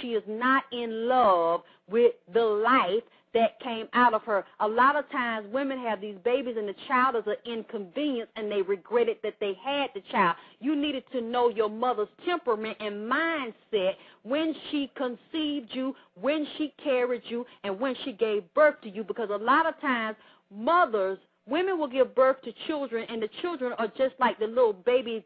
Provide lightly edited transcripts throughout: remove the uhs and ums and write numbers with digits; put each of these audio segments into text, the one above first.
She is not in love with the life that came out of her. A lot of times women have these babies and the child is an inconvenience and they regret it that they had the child. You needed to know your mother's temperament and mindset when she conceived you, when she carried you, and when she gave birth to you, because a lot of times women will give birth to children, and the children are just like the little baby,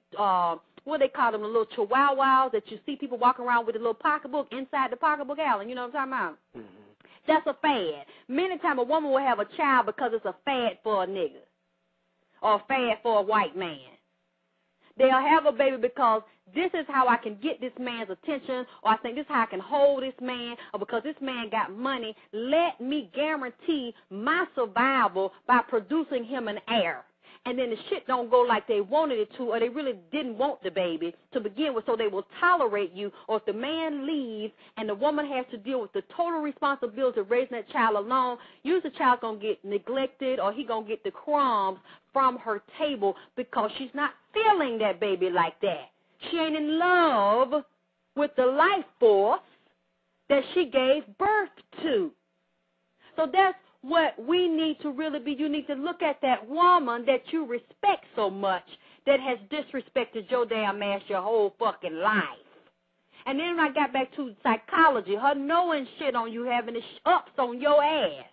what they call them, the little chihuahuas that you see people walking around with a little pocketbook inside the pocketbook, Alan. You know what I'm talking about? Mm-hmm. That's a fad. Many times a woman will have a child because it's a fad for a nigga or a fad for a white man. They'll have a baby because this is how I can get this man's attention, or I think this is how I can hold this man, or because this man got money. Let me guarantee my survival by producing him an heir. And then the shit don't go like they wanted it to, or they really didn't want the baby to begin with, so they will tolerate you. Or if the man leaves and the woman has to deal with the total responsibility of raising that child alone, usually the child's going to get neglected, or he going to get the crumbs from her table because she's not feeling that baby like that. She ain't in love with the life force that she gave birth to. So that's what we need to really be. You need to look at that woman that you respect so much that has disrespected your damn ass your whole fucking life. And then when I got back to psychology, her knowing shit on you, having the ups on your ass,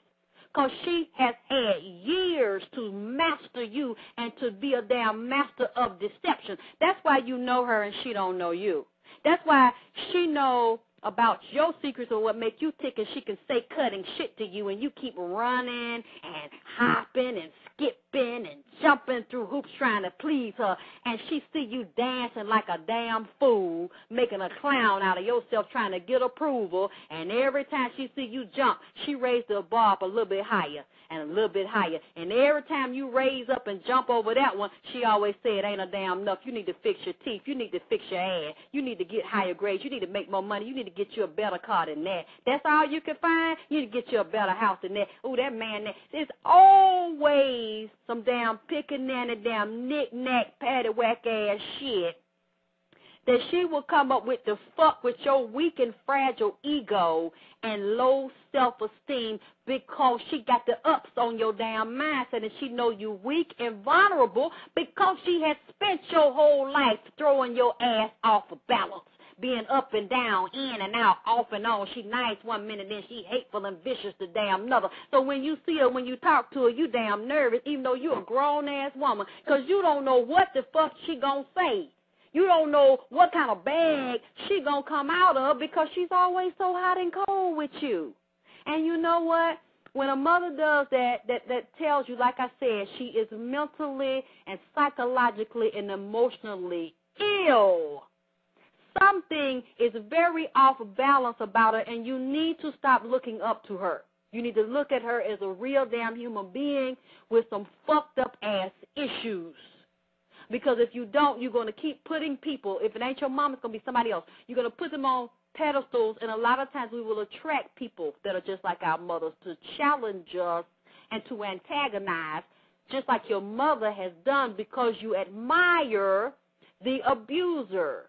because she has had years to master you and to be a damn master of deception. That's why you know her and she don't know you. That's why she know about your secrets or what make you tick, and she can say cutting shit to you, and you keep running and hopping and skipping and jumping through hoops trying to please her, and she see you dancing like a damn fool, making a clown out of yourself trying to get approval, and every time she see you jump, she raised the bar up a little bit higher and a little bit higher, and every time you raise up and jump over that one, she always say it ain't a damn enough. You need to fix your teeth. You need to fix your ass. You need to get higher grades. You need to make more money. You need to get you a better car than that. That's all you can find? You need to get you a better house than that. Oh, that man, there's always some damn pickaninny, damn knick-knack, paddywhack ass shit that she will come up with to fuck with your weak and fragile ego and low self-esteem, because she got the ups on your damn mindset, and she know you weak and vulnerable because she has spent your whole life throwing your ass off of balance, being up and down, in and out, off and on. She nice one minute, then she hateful and vicious the damn another. So when you see her, when you talk to her, you damn nervous, even though you're a grown-ass woman, because you don't know what the fuck she gonna say. You don't know what kind of bag she gonna come out of, because she's always so hot and cold with you. And you know what? When a mother does that tells you, like I said, she is mentally and psychologically and emotionally ill. Something is very off balance about her, and you need to stop looking up to her. You need to look at her as a real damn human being with some fucked up ass issues. Because if you don't, you're going to keep putting people, if it ain't your mom, it's going to be somebody else. You're going to put them on pedestals, and a lot of times we will attract people that are just like our mothers to challenge us and to antagonize, just like your mother has done, because you admire the abuser.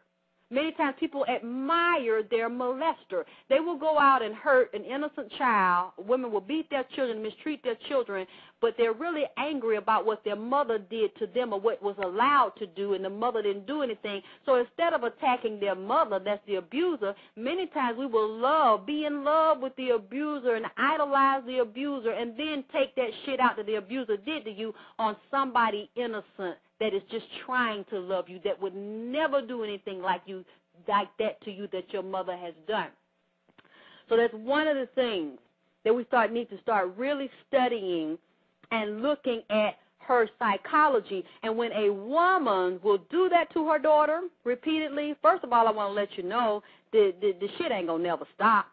Many times people admire their molester. They will go out and hurt an innocent child. Women will beat their children, mistreat their children, but they're really angry about what their mother did to them or what was allowed to do, and the mother didn't do anything. So instead of attacking their mother, that's the abuser, many times we will be in love with the abuser and idolize the abuser, and then take that shit out that the abuser did to you on somebody innocent that is just trying to love you, that would never do anything like that to you that your mother has done. So that's one of the things that we need to start really studying and looking at her psychology. And when a woman will do that to her daughter repeatedly, first of all, I want to let you know the shit ain't going to never stop.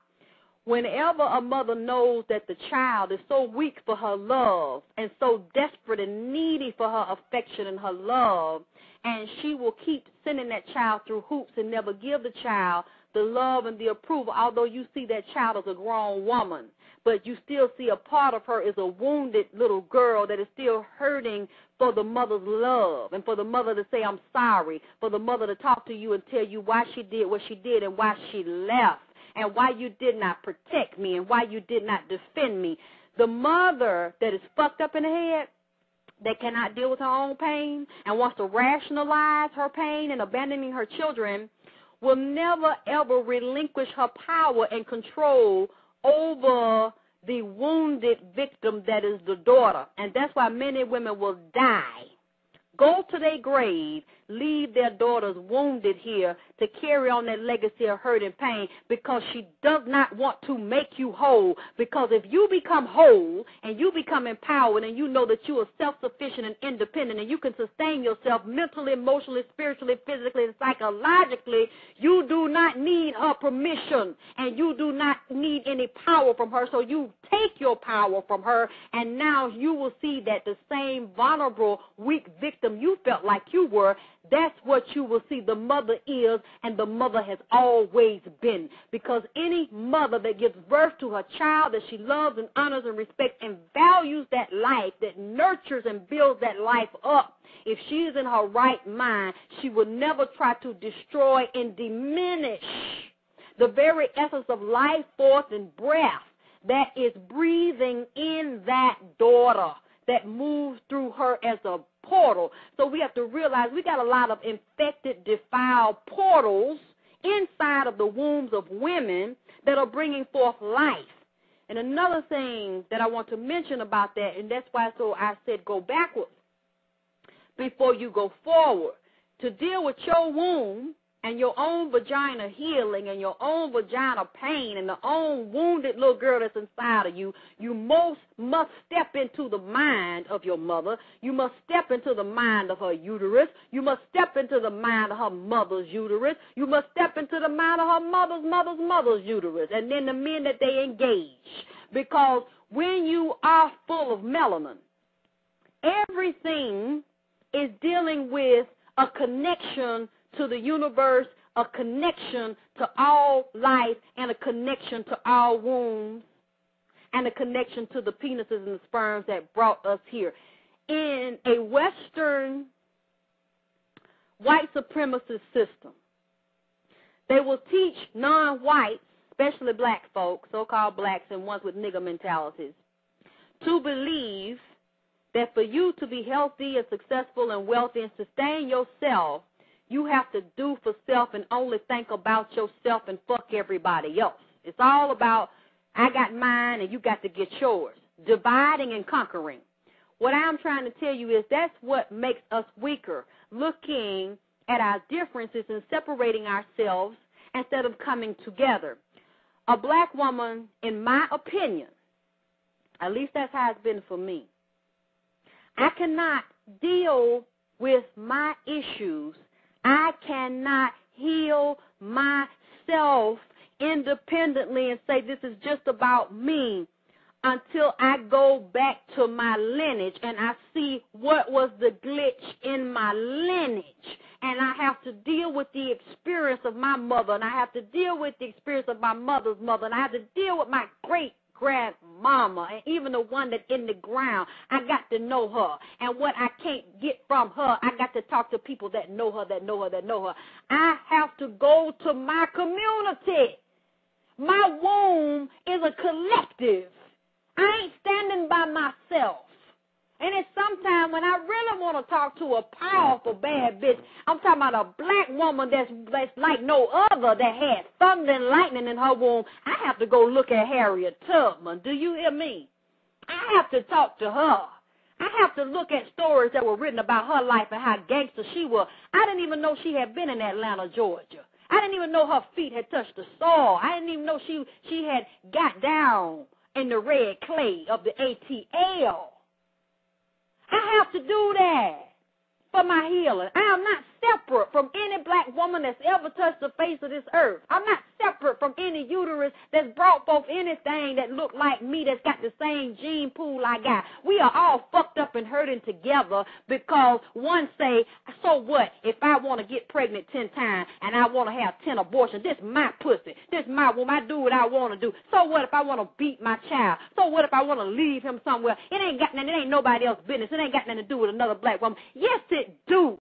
Whenever a mother knows that the child is so weak for her love and so desperate and needy for her affection and her love, and she will keep sending that child through hoops and never give the child the love and the approval, although you see that child as a grown woman, but you still see a part of her is a wounded little girl that is still hurting for the mother's love, and for the mother to say, I'm sorry, for the mother to talk to you and tell you why she did what she did and why she left. and why you did not protect me and why you did not defend me. The mother that is fucked up in the head, that cannot deal with her own pain and wants to rationalize her pain and abandoning her children, will never, ever relinquish her power and control over the wounded victim that is the daughter. And that's why many women will die, go to their grave, leave their daughters wounded here to carry on that legacy of hurt and pain, because she does not want to make you whole. Because if you become whole and you become empowered and you know that you are self-sufficient and independent and you can sustain yourself mentally, emotionally, spiritually, physically, and psychologically, you do not need her permission and you do not need any power from her. So you take your power from her, and now you will see that the same vulnerable, weak victim you felt like you were, that's what you will see the mother is, and the mother has always been. Because any mother that gives birth to her child that she loves and honors and respects and values that life, that nurtures and builds that life up, if she is in her right mind, she will never try to destroy and diminish the very essence of life force and breath that is breathing in that daughter, that moves through her as a portal. So we have to realize we got a lot of infected, defiled portals inside of the wombs of women that are bringing forth life. And another thing that I want to mention about that, and that's why I said go backwards before you go forward. To deal with your womb and your own vagina healing and your own vagina pain and the own wounded little girl that's inside of you, you must step into the mind of your mother. You must step into the mind of her uterus. You must step into the mind of her mother's uterus. You must step into the mind of her mother's uterus. And then the men that they engage. Because when you are full of melanin, everything is dealing with a connection to the universe, a connection to all life, and a connection to all wombs, and a connection to the penises and the sperms that brought us here. In a Western white supremacist system, they will teach non-whites, especially black folks, so-called blacks and ones with nigger mentalities, to believe that for you to be healthy and successful and wealthy and sustain yourself, you have to do for self and only think about yourself and fuck everybody else. It's all about I got mine and you got to get yours. Dividing and conquering. What I'm trying to tell you is that's what makes us weaker, looking at our differences and separating ourselves instead of coming together. A black woman, in my opinion, at least that's how it's been for me, I cannot deal with my issues. I cannot heal myself independently and say this is just about me until I go back to my lineage and I see what was the glitch in my lineage. And I have to deal with the experience of my mother, and I have to deal with the experience of my mother's mother, and I have to deal with my great-grandmama, and even the one that's in the ground. I got to know her. And what I can't get from her, I got to talk to people that know her, that know her, that know her. I have to go to my community. My womb is a collective. I ain't standing by myself. And it's sometimes when I really want to talk to a powerful bad bitch, I'm talking about a black woman that's like no other, that had thunder and lightning in her womb. I have to go look at Harriet Tubman. Do you hear me? I have to talk to her. I have to look at stories that were written about her life and how gangster she was. I didn't even know she had been in Atlanta, Georgia. I didn't even know her feet had touched the soil. I didn't even know she had got down in the red clay of the ATL. I have to do that for my healing. I am not separate from any black woman that's ever touched the face of this earth. I'm not separate from any uterus that's brought forth anything that look like me, that's got the same gene pool I got. We are all fucked up and hurting together because one say, so what if I want to get pregnant 10 times and I want to have 10 abortions? This is my pussy. This is my woman. I do what I want to do. So what if I want to beat my child? So what if I want to leave him somewhere? It ain't nobody else's business. It ain't got nothing to do with another black woman. Yes, it do.